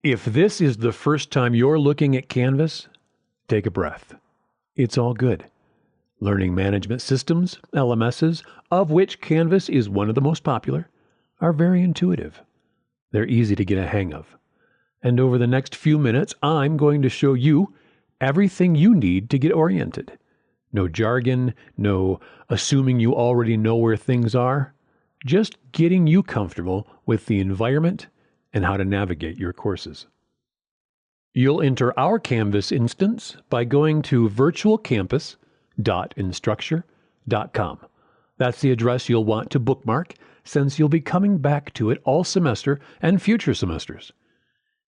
If this is the first time you're looking at Canvas, take a breath. It's all good. Learning management systems, LMSs, of which Canvas is one of the most popular, are very intuitive. They're easy to get a hang of. And over the next few minutes, I'm going to show you everything you need to get oriented. No jargon, no assuming you already know where things are, just getting you comfortable with the environment and how to navigate your courses. You'll enter our Canvas instance by going to virtualcampus.instructure.com. That's the address you'll want to bookmark, since you'll be coming back to it all semester and future semesters.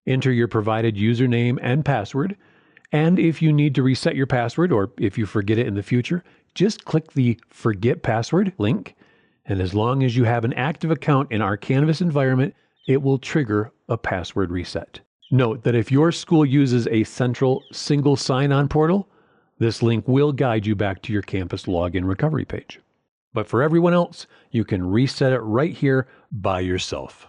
Enter your provided username and password, and if you need to reset your password or if you forget it in the future, just click the Forget Password link, and as long as you have an active account in our Canvas environment, it will trigger a password reset. Note that if your school uses a central single sign-on portal, this link will guide you back to your campus login recovery page. But for everyone else, you can reset it right here by yourself.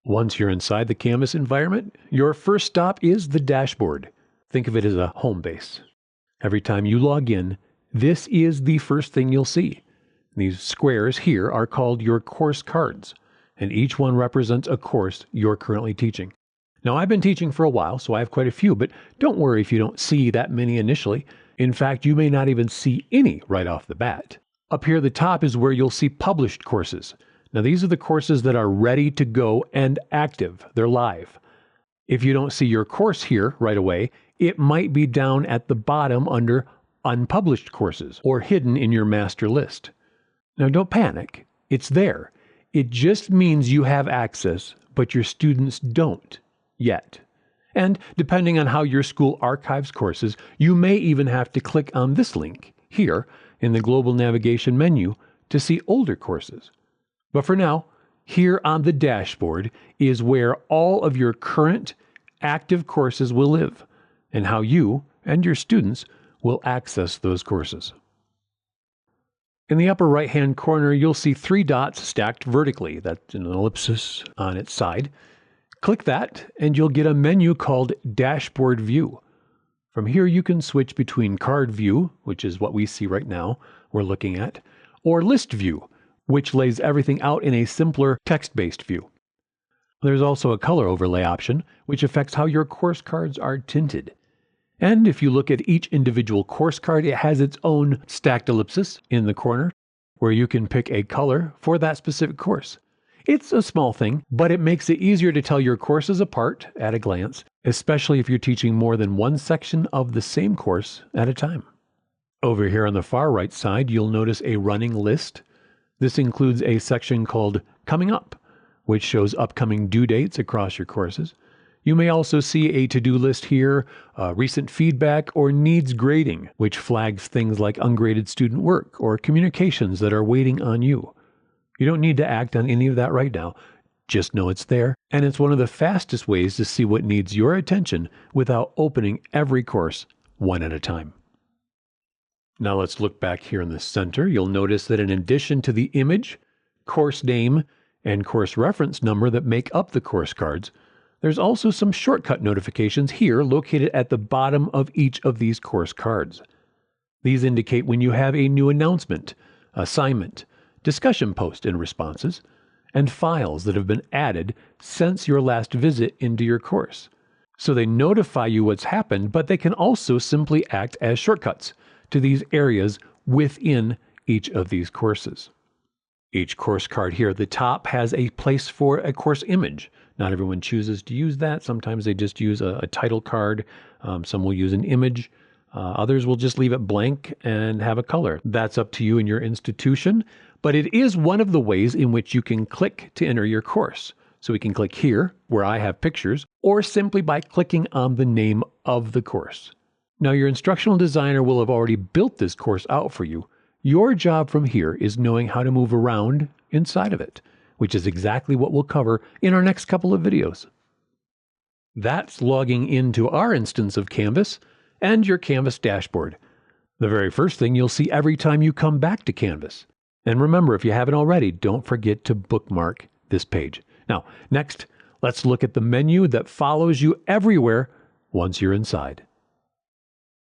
Once you're inside the Canvas environment, your first stop is the dashboard. Think of it as a home base. Every time you log in, this is the first thing you'll see. These squares here are called your course cards, and each one represents a course you're currently teaching. Now, I've been teaching for a while, so I have quite a few, but don't worry if you don't see that many initially. In fact, you may not even see any right off the bat. Up here at the top is where you'll see published courses. Now, these are the courses that are ready to go and active. They're live. If you don't see your course here right away, it might be down at the bottom under unpublished courses or hidden in your master list. Now, don't panic. It's there. It just means you have access, but your students don't yet. And depending on how your school archives courses, you may even have to click on this link here in the global navigation menu to see older courses. But for now, here on the dashboard is where all of your current active courses will live and how you and your students will access those courses. In the upper right-hand corner, you'll see 3 dots stacked vertically. That's an ellipsis on its side. Click that, and you'll get a menu called Dashboard View. From here, you can switch between Card View, which is what we see right now we're looking at, or List View, which lays everything out in a simpler text-based view. There's also a color overlay option, which affects how your course cards are tinted. And if you look at each individual course card, it has its own stacked ellipsis in the corner, where you can pick a color for that specific course. It's a small thing, but it makes it easier to tell your courses apart at a glance, especially if you're teaching more than one section of the same course at a time. Over here on the far right side, you'll notice a running list. This includes a section called Coming Up, which shows upcoming due dates across your courses. You may also see a to-do list here, recent feedback, or needs grading, which flags things like ungraded student work or communications that are waiting on you. You don't need to act on any of that right now. Just know it's there, and it's one of the fastest ways to see what needs your attention without opening every course one at a time. Now let's look back here in the center. You'll notice that in addition to the image, course name, and course reference number that make up the course cards, there's also some shortcut notifications here located at the bottom of each of these course cards. These indicate when you have a new announcement, assignment, discussion post and responses, and files that have been added since your last visit into your course. So they notify you what's happened, but they can also simply act as shortcuts to these areas within each of these courses. Each course card here at the top has a place for a course image. Not everyone chooses to use that. Sometimes they just use a title card. Some will use an image. Others will just leave it blank and have a color. That's up to you and your institution, but it is one of the ways in which you can click to enter your course. So we can click here, where I have pictures, or simply by clicking on the name of the course. Now, your instructional designer will have already built this course out for you. Your job from here is knowing how to move around inside of it, which is exactly what we'll cover in our next couple of videos. That's logging into our instance of Canvas and your Canvas dashboard. The very first thing you'll see every time you come back to Canvas. And remember, if you haven't already, don't forget to bookmark this page. Now, next, Let's look at the menu that follows you everywhere once you're inside.